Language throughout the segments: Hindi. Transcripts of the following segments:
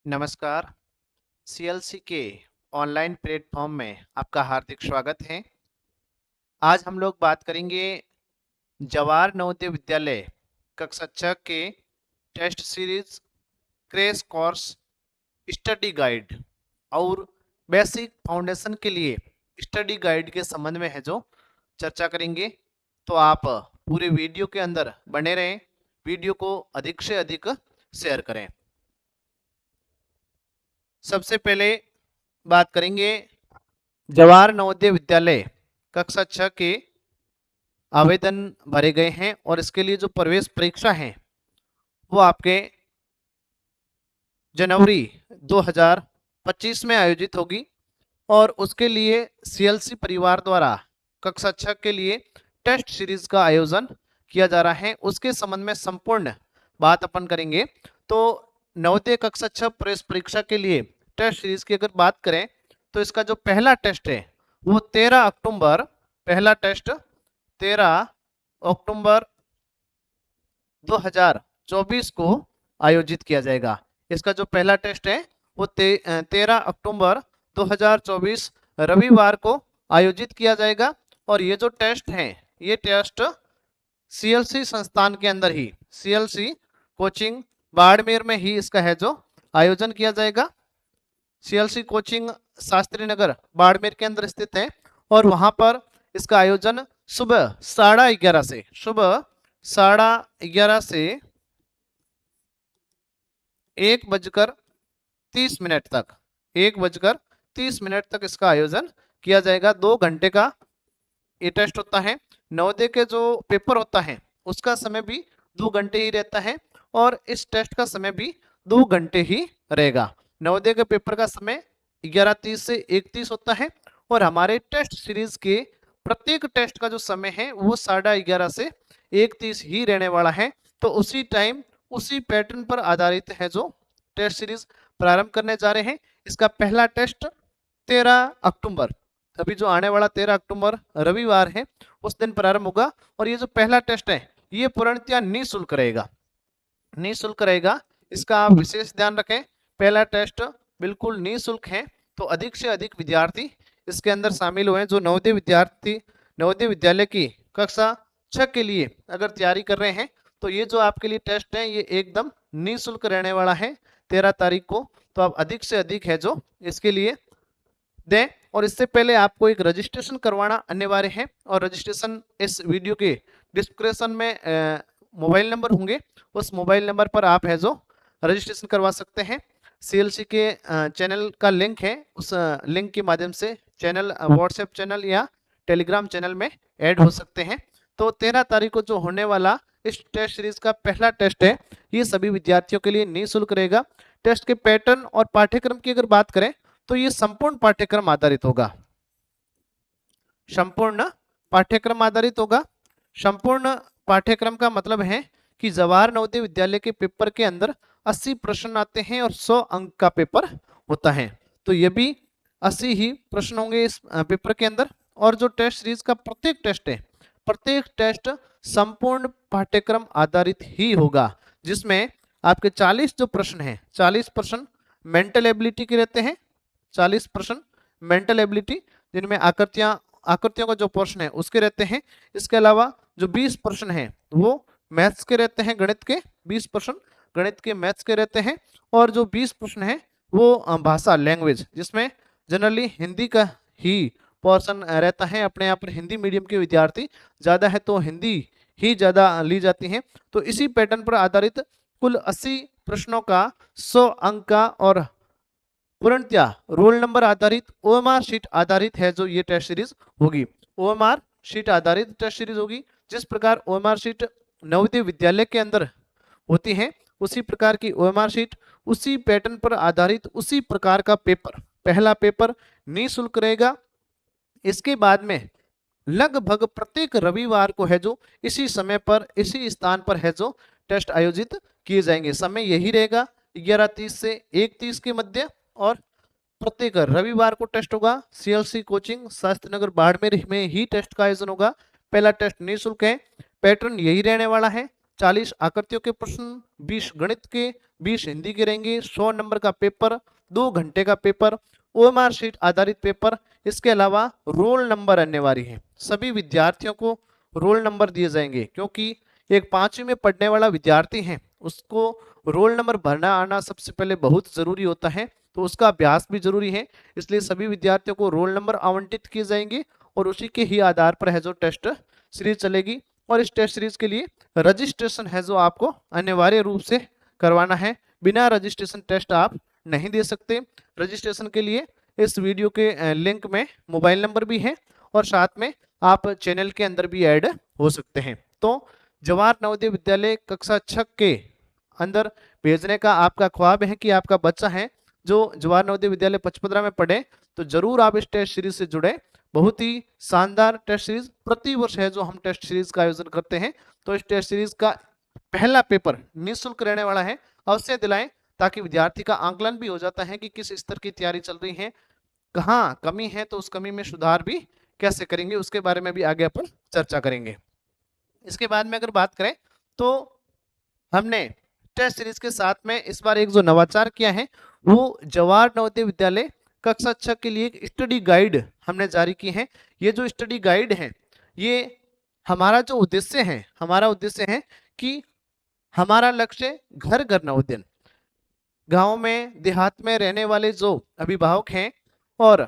नमस्कार। सीएलसी के ऑनलाइन प्लेटफॉर्म में आपका हार्दिक स्वागत है। आज हम लोग बात करेंगे जवाहर नवोदय विद्यालय कक्षा 6 के test series, crash course, study guide और बेसिक फाउंडेशन के लिए स्टडी गाइड के संबंध में है जो चर्चा करेंगे। तो आप पूरे वीडियो के अंदर बने रहें, वीडियो को अधिक से अधिक शेयर करें। सबसे पहले बात करेंगे जवाहर नवोदय विद्यालय कक्षा 6 के आवेदन भरे गए हैं और इसके लिए जो प्रवेश परीक्षा है वो आपके जनवरी 2025 में आयोजित होगी और उसके लिए सीएलसी परिवार द्वारा कक्षा 6 के लिए टेस्ट सीरीज का आयोजन किया जा रहा है। उसके संबंध में संपूर्ण बात अपन करेंगे। तो नवोदय कक्षा 6 प्रवेश परीक्षा के लिए टेस्ट सीरीज की अगर बात करें तो इसका जो पहला टेस्ट है वो 13 अक्टूबर, पहला टेस्ट 13 अक्टूबर 2024 को आयोजित किया जाएगा। इसका जो पहला टेस्ट है वो 13 अक्टूबर 2024 रविवार को आयोजित किया जाएगा। और ये जो टेस्ट है ये टेस्ट सीएलसी संस्थान के अंदर ही, सीएलसी कोचिंग बाड़मेर में ही इसका है जो आयोजन किया जाएगा। सीएलसी कोचिंग शास्त्री नगर बाड़मेर के अंदर स्थित है और वहां पर इसका आयोजन सुबह 11:30 से 1:30 तक 1:30 तक इसका आयोजन किया जाएगा। 2 घंटे का ये टेस्ट होता है। नवोदय के जो पेपर होता है उसका समय भी 2 घंटे ही रहता है और इस टेस्ट का समय भी 2 घंटे ही रहेगा। नवोदय के पेपर का समय 11:30 से 1:30 होता है और हमारे टेस्ट सीरीज के प्रत्येक टेस्ट का जो समय है वो 11:30 से 1:30 ही रहने वाला है। तो उसी टाइम, उसी पैटर्न पर आधारित है जो टेस्ट सीरीज प्रारंभ करने जा रहे हैं। इसका पहला टेस्ट 13 अक्टूबर, अभी जो आने वाला 13 अक्टूबर रविवार है उस दिन प्रारंभ होगा। और ये जो पहला टेस्ट है ये पूर्णतया निःशुल्क रहेगा, निःशुल्क रहेगा। इसका आप विशेष ध्यान रखें, पहला टेस्ट बिल्कुल निःशुल्क है। तो अधिक से अधिक विद्यार्थी इसके अंदर शामिल हुए जो नवोदय विद्यार्थी नवोदय विद्यालय की कक्षा 6 के लिए अगर तैयारी कर रहे हैं तो ये जो आपके लिए टेस्ट है ये एकदम निःशुल्क रहने वाला है 13 तारीख को। तो आप अधिक से अधिक है जो इसके लिए दें। और इससे पहले आपको एक रजिस्ट्रेशन करवाना अनिवार्य है और रजिस्ट्रेशन इस वीडियो के डिस्क्रिप्शन में मोबाइल नंबर होंगे, उस मोबाइल नंबर पर आप है जो रजिस्ट्रेशन करवा सकते हैं। सीएलसी के चैनल का लिंक है, उस लिंक के माध्यम से चैनल, व्हाट्सएप चैनल या टेलीग्राम चैनल में ऐड हो सकते हैं। तो 13 तारीख को जो होने वाला इस टेस्ट सीरीज का पहला टेस्ट है ये सभी विद्यार्थियों के लिए निःशुल्क रहेगा। टेस्ट के पैटर्न और पाठ्यक्रम की अगर बात करें तो ये संपूर्ण पाठ्यक्रम आधारित होगा, संपूर्ण पाठ्यक्रम आधारित होगा। संपूर्ण पाठ्यक्रम का मतलब है कि जवाहर नवोदय विद्यालय के पेपर के अंदर 80 प्रश्न आते हैं और 100 अंक का पेपर होता है। तो ये भी 80 ही प्रश्न होंगे इस पेपर के अंदर। और जो टेस्ट सीरीज का प्रत्येक टेस्ट है, प्रत्येक टेस्ट संपूर्ण पाठ्यक्रम आधारित ही होगा, जिसमें आपके 40 जो प्रश्न हैं, 40 प्रश्न मेंटल एबिलिटी के रहते हैं, 40 प्रश्न मेंटल एबिलिटी जिनमें आकृतियों का जो प्रश्न है उसके रहते हैं। इसके अलावा जो 20 प्रश्न हैं वो मैथ्स के रहते हैं, गणित के 20 प्रश्न गणित के मैथ्स के रहते हैं। और जो 20 प्रश्न हैं वो भाषा, लैंग्वेज, जिसमें जनरली हिंदी का ही पोर्शन रहता है। अपने यहाँ पर हिंदी मीडियम के विद्यार्थी ज़्यादा है तो हिंदी ही ज़्यादा ली जाती हैं। तो इसी पैटर्न पर आधारित कुल 80 प्रश्नों का 100 अंक का और पूर्णतया रोल नंबर आधारित, ओएमआर शीट आधारित है जो ये टेस्ट सीरीज होगी। ओएमआर शीट आधारित टेस्ट सीरीज होगी। जिस प्रकार ओएमआर शीट नवोदय विद्यालय के अंदर होती है उसी प्रकार की ओएमआर शीट, उसी पैटर्न पर आधारित उसी प्रकार का पेपर, पहला पेपर निःशुल्क रहेगा। इसके बाद में लगभग प्रत्येक रविवार को है जो इसी समय पर, इसी स्थान पर है जो टेस्ट आयोजित किए जाएंगे। समय यही रहेगा 11:30 से 1:30 के मध्य और प्रत्येक रविवार को टेस्ट होगा। सीएलसी कोचिंग शास्त्री नगर बाड़मेर में ही टेस्ट का आयोजन होगा। पहला टेस्ट निःशुल्क है, पैटर्न यही रहने वाला है। 40 आकृतियों के प्रश्न, 20 गणित के, 20 हिंदी के रहेंगे, 100 नंबर का पेपर, 2 घंटे का पेपर, ओएमआर शीट आधारित पेपर। इसके अलावा रोल नंबर अनिवार्य है, सभी विद्यार्थियों को रोल नंबर दिए जाएंगे, क्योंकि एक 5वीं में पढ़ने वाला विद्यार्थी है उसको रोल नंबर भरना आना सबसे पहले बहुत जरूरी होता है, तो उसका अभ्यास भी जरूरी है। इसलिए सभी विद्यार्थियों को रोल नंबर आवंटित किए जाएंगे और उसी के ही आधार पर है जो टेस्ट सीरीज चलेगी। और इस टेस्ट सीरीज के लिए रजिस्ट्रेशन है जो आपको अनिवार्य रूप से करवाना है, बिना रजिस्ट्रेशन टेस्ट आप नहीं दे सकते। रजिस्ट्रेशन के लिए इस वीडियो के लिंक में मोबाइल नंबर भी है और साथ में आप चैनल के अंदर भी ऐड हो सकते हैं। तो जवाहर नवोदय विद्यालय कक्षा 6 के अंदर भेजने का आपका ख्वाब है कि आपका बच्चा है जो जवाहर नवोदय विद्यालय पचपदरा में पढ़े, तो जरूर आप इस टेस्ट सीरीज से जुड़े। बहुत ही शानदार टेस्ट सीरीज प्रति वर्ष है जो हम टेस्ट सीरीज का आयोजन करते हैं। तो इस टेस्ट सीरीज का पहला पेपर निःशुल्क रहने वाला है, अवश्य दिलाएं, ताकि विद्यार्थी का आंकलन भी हो जाता है कि किस स्तर की तैयारी चल रही है, कहाँ कमी है, तो उस कमी में सुधार भी कैसे करेंगे, उसके बारे में भी आगे अपन चर्चा करेंगे। इसके बाद में अगर बात करें तो हमने टेस्ट सीरीज के साथ में इस बार एक जो नवाचार किया है वो जवाहर नवोदय विद्यालय कक्षा 6 के लिए एक स्टडी गाइड हमने जारी की है। ये जो स्टडी गाइड है ये हमारा जो उद्देश्य है, हमारा उद्देश्य है कि हमारा लक्ष्य घर घर नवोदय, गांव में देहात में रहने वाले जो अभिभावक हैं और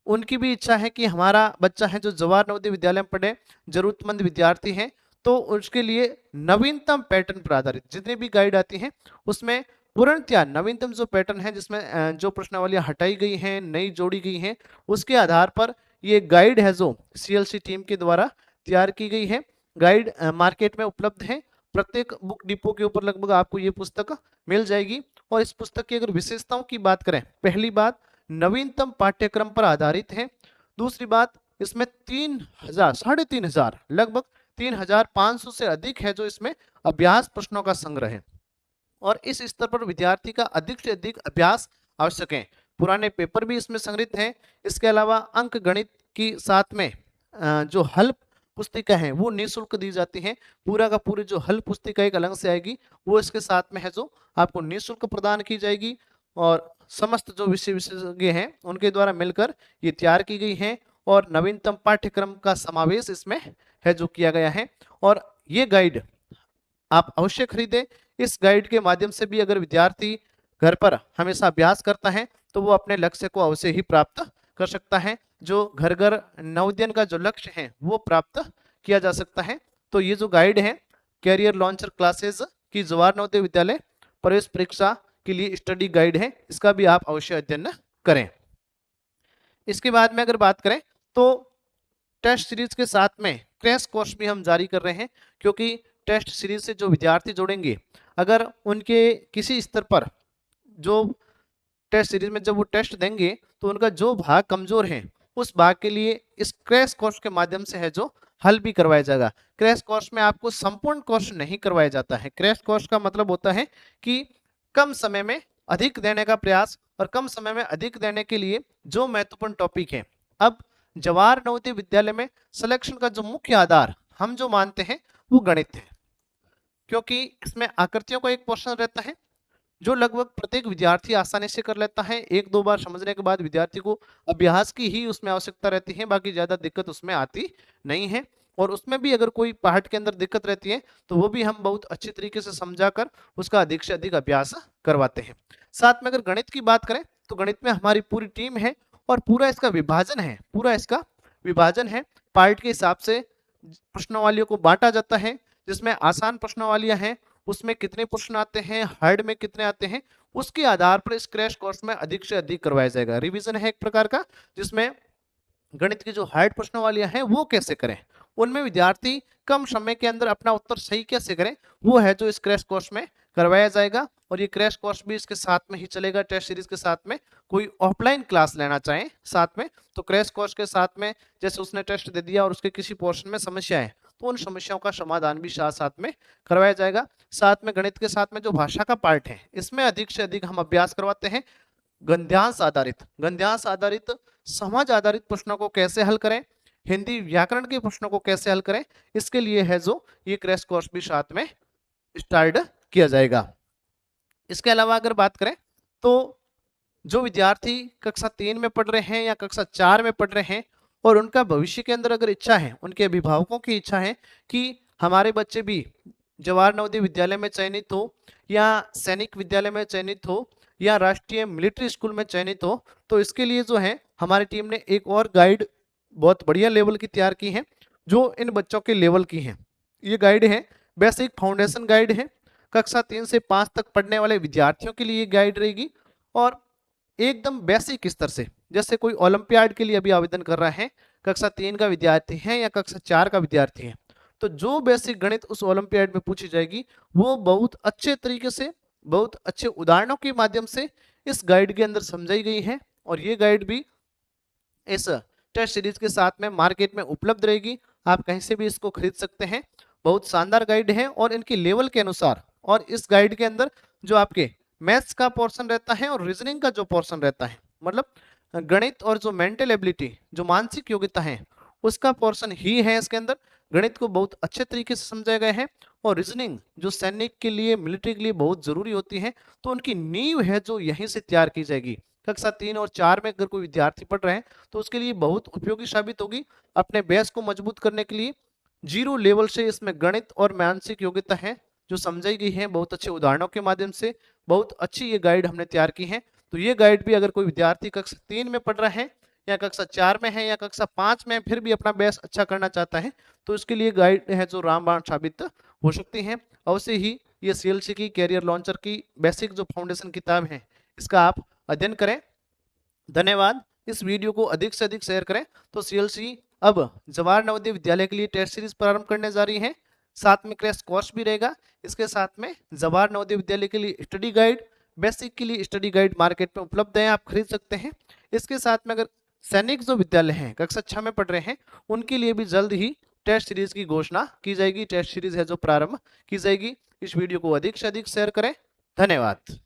उनकी भी इच्छा है कि हमारा बच्चा है जो जवाहर नवोदय विद्यालय में पढ़े, जरूरतमंद विद्यार्थी हैं, तो उसके लिए नवीनतम पैटर्न पर आधारित जितनी भी गाइड आती हैं उसमें पूर्णतया नवीनतम जो पैटर्न है जिसमें जो प्रश्नावलियां हटाई गई हैं, नई जोड़ी गई हैं, उसके आधार पर ये गाइड है जो सीएलसी टीम के द्वारा तैयार की गई है। गाइड मार्केट में उपलब्ध है, प्रत्येक बुक डिपो के ऊपर लगभग आपको ये पुस्तक मिल जाएगी। और इस पुस्तक की अगर विशेषताओं की बात करें, पहली बात नवीनतम पाठ्यक्रम पर आधारित है। दूसरी बात इसमें 3,000 3,500 लगभग 3,500 से अधिक है जो इसमें अभ्यास प्रश्नों का संग्रह है और इस स्तर पर विद्यार्थी का अधिक से अधिक अभ्यास आवश्यक है। पुराने पेपर भी इसमें संग्रहित हैं। इसके अलावा अंक गणित की साथ में जो हल पुस्तिका है वो निःशुल्क दी जाती है। पूरा का पूरी जो हल पुस्तिका एक अलग से आएगी वो इसके साथ में है जो आपको निःशुल्क प्रदान की जाएगी और समस्त जो विषय विशेषज्ञ हैं उनके द्वारा मिलकर ये तैयार की गई है और नवीनतम पाठ्यक्रम का समावेश इसमें है जो किया गया है। और ये गाइड आप अवश्य खरीदें। इस गाइड के माध्यम से भी अगर विद्यार्थी घर पर हमेशा अभ्यास करता है तो वो अपने लक्ष्य को अवश्य ही प्राप्त कर सकता है। जो घर घर नवोदय का जो लक्ष्य है वो प्राप्त किया जा सकता है। तो ये जो गाइड है कैरियर लॉन्चर क्लासेस की जवाहर नवोदय विद्यालय प्रवेश परीक्षा के लिए स्टडी गाइड है, इसका भी आप अवश्य अध्ययन करें। इसके बाद में अगर बात करें तो टेस्ट सीरीज के साथ में क्रैश कोर्स भी हम जारी कर रहे हैं, क्योंकि टेस्ट सीरीज से जो विद्यार्थी जुड़ेंगे अगर उनके किसी स्तर पर जो टेस्ट सीरीज में जब वो टेस्ट देंगे तो उनका जो भाग कमजोर है उस भाग के लिए इस क्रैश कोर्स के माध्यम से है जो हल भी करवाया जाएगा। क्रैश कोर्स में आपको संपूर्ण कोर्स नहीं करवाया जाता है। क्रैश कोर्स का मतलब होता है कि कम समय में अधिक देने का प्रयास और कम समय में अधिक देने के लिए जो महत्वपूर्ण टॉपिक है। अब जवाहर नवोदय विद्यालय में सिलेक्शन का जो मुख्य आधार हम जो मानते हैं वो गणित है, क्योंकि इसमें आकृतियों का एक पोर्शन रहता है जो लगभग प्रत्येक विद्यार्थी आसानी से कर लेता है। एक दो बार समझने के बाद विद्यार्थी को अभ्यास की ही उसमें आवश्यकता रहती है, बाकी ज्यादा दिक्कत उसमें आती नहीं है। और उसमें भी अगर कोई पार्ट के अंदर दिक्कत रहती है तो वो भी हम बहुत अच्छी तरीके से समझाकर उसका अधिक से अधिक अभ्यास करवाते हैं। साथ में अगर गणित की बात करें तो गणित में हमारी पूरी टीम है और पूरा इसका विभाजन है पार्ट के हिसाब से प्रश्नावलियों को बांटा जाता है, जिसमें आसान प्रश्नावलियां हैं उसमें कितने प्रश्न आते हैं, हार्ड में कितने आते हैं, उसके आधार पर इस क्रैश कोर्स में अधिक से अधिक करवाया जाएगा। रिवीजन है एक प्रकार का, जिसमें गणित की जो हार्ड प्रश्नावलियां हैं वो कैसे करें, उनमें विद्यार्थी कम समय के अंदर अपना उत्तर सही कैसे करें, वो है जो इस क्रैश कोर्स में करवाया जाएगा। और ये क्रैश कोर्स भी इसके साथ में ही चलेगा। टेस्ट सीरीज के साथ में कोई ऑफलाइन क्लास लेना चाहे साथ में तो क्रैश कोर्स के साथ में जैसे उसने टेस्ट दे दिया और उसके किसी पोर्शन में समस्या है तो उन समस्याओं का समाधान भी साथ साथ में करवाया जाएगा। साथ में गणित के साथ में जो भाषा का पार्ट है इसमें अधिक से अधिक हम अभ्यास करवाते हैं। गद्यांश आधारित समाज आधारित प्रश्नों को कैसे हल करें, हिंदी व्याकरण के प्रश्नों को कैसे हल करें, इसके लिए है जो ये क्रैश कोर्स भी साथ में स्टार्ट किया जाएगा। इसके अलावा अगर बात करें तो जो विद्यार्थी कक्षा 3 में पढ़ रहे हैं या कक्षा 4 में पढ़ रहे हैं और उनका भविष्य के अंदर अगर इच्छा है, उनके अभिभावकों की इच्छा है कि हमारे बच्चे भी जवाहर नवोदय विद्यालय में चयनित हो या सैनिक विद्यालय में चयनित हो या राष्ट्रीय मिलिट्री स्कूल में चयनित हो, तो इसके लिए जो है हमारी टीम ने एक और गाइड बहुत बढ़िया लेवल की तैयार की है जो इन बच्चों के लेवल की है। ये गाइड है बेसिक फाउंडेशन गाइड है, कक्षा 3 से 5 तक पढ़ने वाले विद्यार्थियों के लिए ये गाइड रहेगी और एकदम बेसिक स्तर से, जैसे कोई ओलंपियाड के लिए अभी आवेदन कर रहा है, कक्षा 3 का विद्यार्थी है या कक्षा 4 का विद्यार्थी है, तो जो बेसिक गणित उस ओलंपियाड में पूछी जाएगी वो बहुत अच्छे तरीके से, बहुत अच्छे उदाहरणों के माध्यम से इस गाइड के अंदर समझाई गई है। और ये गाइड भी इस टेस्ट सीरीज के साथ में मार्केट में उपलब्ध रहेगी, आप कहीं से भी इसको खरीद सकते हैं। बहुत शानदार गाइड है और इनकी लेवल के अनुसार, और इस गाइड के अंदर जो आपके मैथ्स का पोर्शन रहता है और रीजनिंग का जो पोर्शन रहता है, मतलब गणित और जो मेंटल एबिलिटी, जो मानसिक योग्यता है, उसका पोर्शन ही है इसके अंदर। गणित को बहुत अच्छे तरीके से समझाया गया है और रीजनिंग जो सैनिक के लिए, मिलिट्री के लिए बहुत जरूरी होती है, तो उनकी नींव है जो यहीं से तैयार की जाएगी। कक्षा 3 और 4 में अगर कोई विद्यार्थी पढ़ रहे हैं तो उसके लिए बहुत उपयोगी साबित होगी। अपने बेस को मजबूत करने के लिए जीरो लेवल से इसमें गणित और मानसिक योग्यता है जो समझाई गई है बहुत अच्छे उदाहरणों के माध्यम से। बहुत अच्छी ये गाइड हमने तैयार की है। तो ये गाइड भी अगर कोई विद्यार्थी कक्षा 3 में पढ़ रहा है या कक्षा 4 में है या कक्षा 5 में फिर भी अपना बेस अच्छा करना चाहता है, तो इसके लिए गाइड है जो रामबाण साबित हो सकती है। अवश्य ही ये सीएलसी की कैरियर लॉन्चर की बेसिक जो फाउंडेशन किताब है, इसका आप अध्ययन करें। धन्यवाद। इस वीडियो को अधिक से अधिक शेयर करें। तो सीएलसी अब जवाहर नवोदय विद्यालय के लिए टेस्ट सीरीज प्रारंभ करने जा रही है, साथ में क्रैश कोर्स भी रहेगा। इसके साथ में जवाहर नवोदय विद्यालय के लिए स्टडी गाइड, बेसिक के लिए स्टडी गाइड मार्केट में उपलब्ध है, आप खरीद सकते हैं। इसके साथ में अगर सैनिक जो विद्यालय हैं, कक्षा 6 में पढ़ रहे हैं, उनके लिए भी जल्द ही टेस्ट सीरीज की घोषणा की जाएगी। टेस्ट सीरीज है जो प्रारंभ की जाएगी। इस वीडियो को अधिक से अधिक शेयर करें। धन्यवाद।